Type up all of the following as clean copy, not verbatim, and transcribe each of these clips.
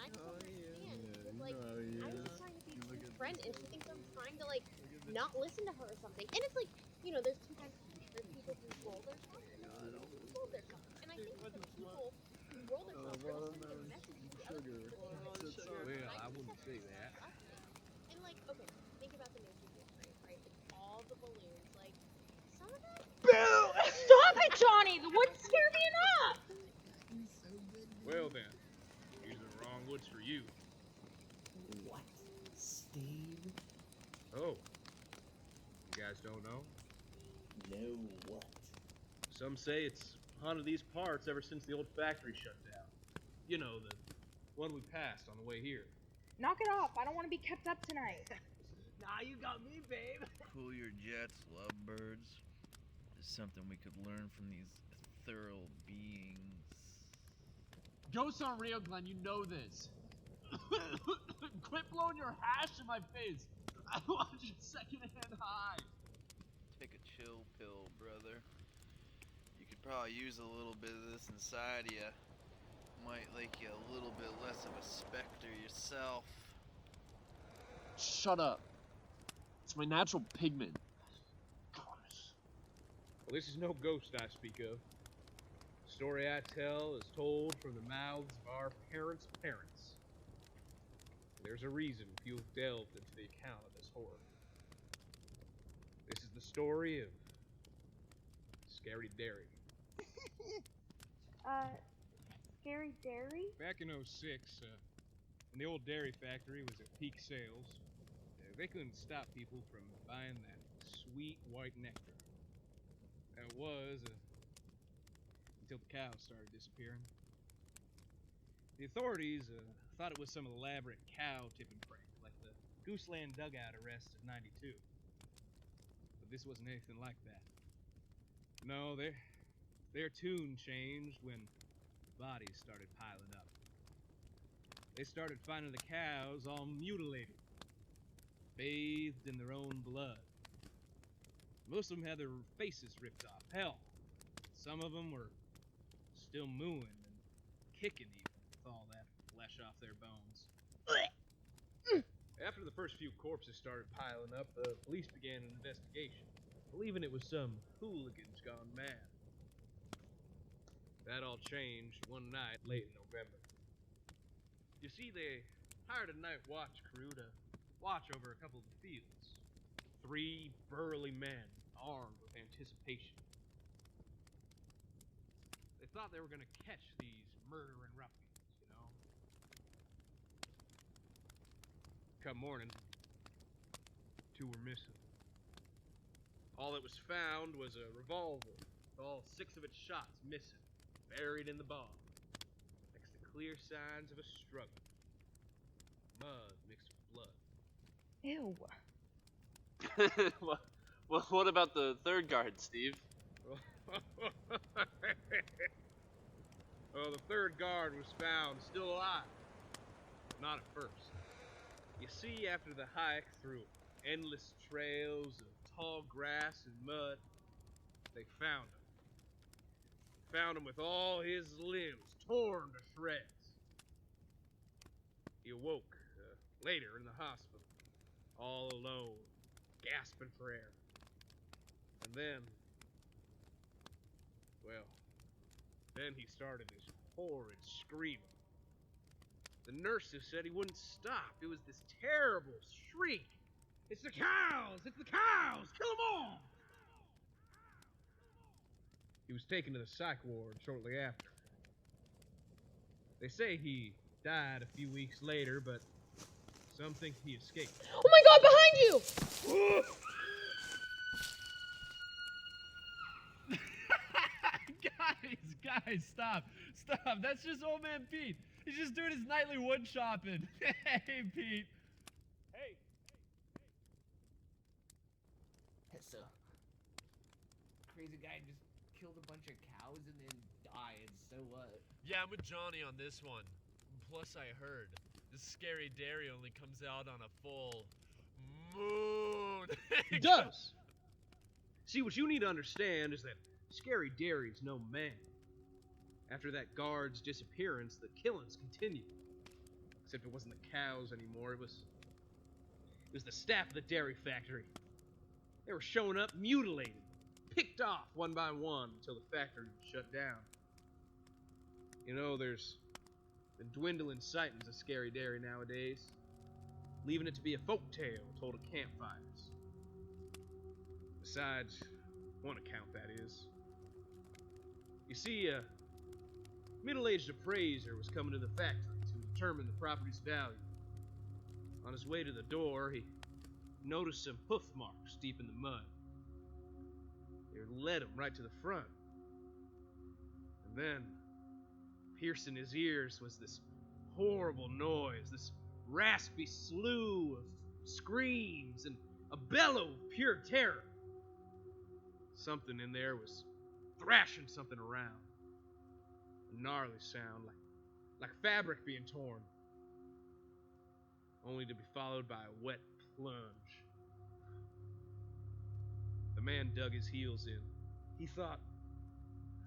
I don't understand. Because, like, I was just trying to be her friend, and she thinks I'm trying to, like, not listen to her or something. And it's like, you know, there's two types of people. There's people who roll their tongue, and there's people who hold their tongue. And I think the people who roll their tongue are listening to messages the other people give them. Well, I wouldn't say that. And, like, okay, think about the making of right? It's all the balloons. Like, some of that... Boo! Stop it, Johnny! The woods scare me enough! Well then, these are the wrong woods for you. What? Steve? Oh. You guys don't know? No what? Some say it's haunted these parts ever since the old factory shut down. You know, the one we passed on the way here. Knock it off. I don't want to be kept up tonight. Nah, you got me, babe. Cool your jets, lovebirds. There's something we could learn from these ethereal beings. Ghosts aren't real, Glenn. You know this. Quit blowing your hash in my face. I want you secondhand high. Take a chill pill, brother. You could probably use a little bit of this inside you. Might make you a little bit less of a specter yourself. Shut up. It's my natural pigment. Gosh. Well, this is no ghost I speak of. The story I tell is told from the mouths of our parents' parents. There's a reason few have delved into the account of this horror. This is the story of Scary Dairy. Scary Dairy? Back in '06, when the old dairy factory was at peak sales, they couldn't stop people from buying that sweet white nectar. That was until the cows started disappearing. The authorities thought it was some elaborate cow tipping prank, like the Gooseland dugout arrest of '92. But this wasn't anything like that. No, their tune changed when bodies started piling up. They started finding the cows all mutilated, bathed in their own blood. Most of them had their faces ripped off. Hell, some of them were still mooing and kicking even with all that flesh off their bones. After the first few corpses started piling up, the police began an investigation, believing it was some hooligans gone mad. That all changed one night late in November. You see, they hired a night watch crew to watch over a couple of the fields. 3 burly men, armed with anticipation. They thought they were gonna catch these murdering ruffians, you know? Come morning, 2 were missing. All that was found was a revolver with all 6 of its shots missing, buried in the bog, next to clear signs of a struggle. Mud mixed with blood. Ew. Well, what about the third guard, Steve? Well, the third guard was found still alive. Not at first. You see, after the hike through endless trails of tall grass and mud, they found him. Found him with all his limbs torn to shreds. He awoke later in the hospital, all alone, gasping for air. And then, well, then he started this horrid screaming. The nurses said he wouldn't stop. It was this terrible shriek. It's the cows! It's the cows! Kill them all! He was taken to the psych ward shortly after. They say he died a few weeks later, but some think he escaped. Oh my god, behind you! Guys, stop. That's just old man Pete. He's just doing his nightly wood shopping. Hey, Pete. Hey! So, crazy guy just killed a bunch of cows and then died, so what? Yeah, I'm with Johnny on this one. Plus, I heard this Scary Dairy only comes out on a full moon. He does! See, what you need to understand is that Scary Dairy's no man. After that guard's disappearance, the killings continued. Except it wasn't the cows anymore, it was the staff of the dairy factory. They were showing up mutilated, picked off one by one until the factory was shut down. You know, there's been dwindling sightings of scary dairy nowadays, leaving it to be a folk tale told at campfires. Besides, one account that is. You see, a middle-aged appraiser was coming to the factory to determine the property's value. On his way to the door, he noticed some hoof marks deep in the mud. They led him right to the front. And then, piercing his ears was this horrible noise, this raspy slew of screams and a bellow of pure terror. Something in there was thrashing something around. A gnarly sound, like fabric being torn. Only to be followed by a wet plunge. The man dug his heels in. He thought,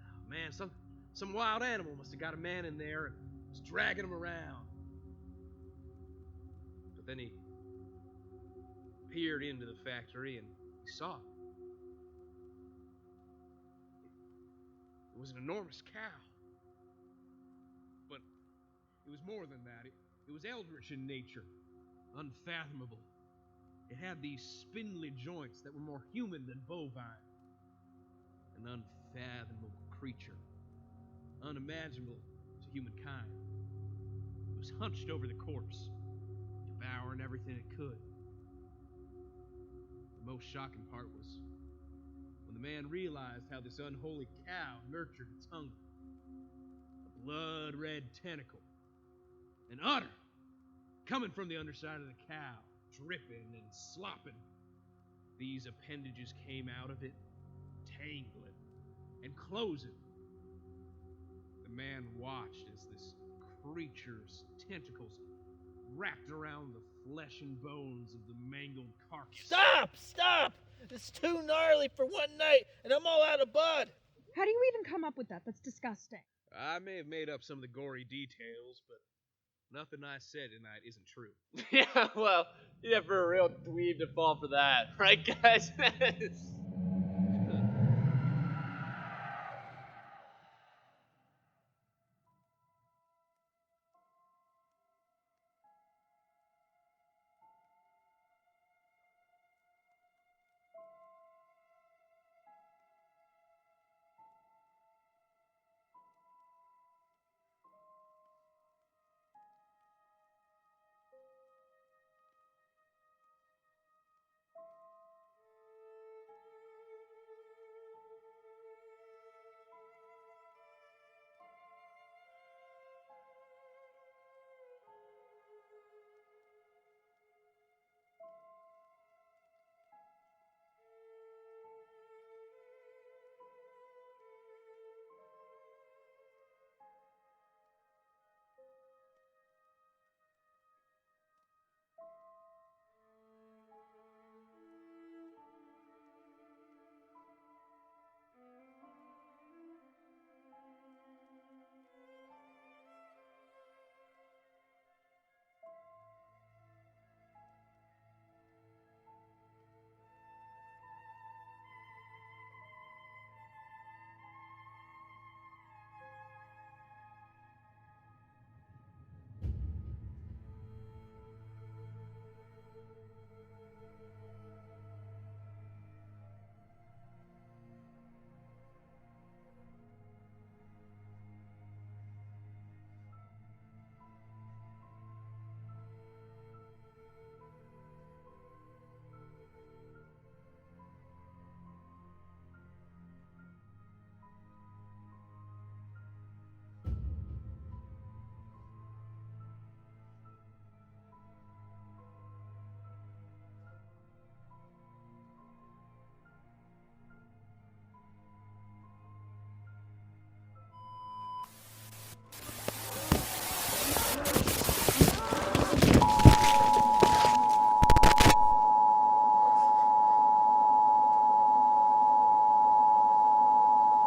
oh, man, some wild animal must have got a man in there and was dragging him around. But then he peered into the factory and he saw it. It was an enormous cow. But it was more than that. It was eldritch in nature, unfathomable. It had these spindly joints that were more human than bovine. An unfathomable creature, unimaginable to humankind. It was hunched over the corpse, devouring everything it could. The most shocking part was when the man realized how this unholy cow nurtured its hunger. A blood-red tentacle, an udder, coming from the underside of the cow, dripping and slopping. These appendages came out of it, tangling and closing. The man watched as this creature's tentacles wrapped around the flesh and bones of the mangled carcass. Stop! Stop! It's too gnarly for one night, and I'm all out of blood. How do you even come up with that? That's disgusting. I may have made up some of the gory details, but nothing I said tonight isn't true. Yeah, well, yeah, for a real dweeb to fall for that, right, guys?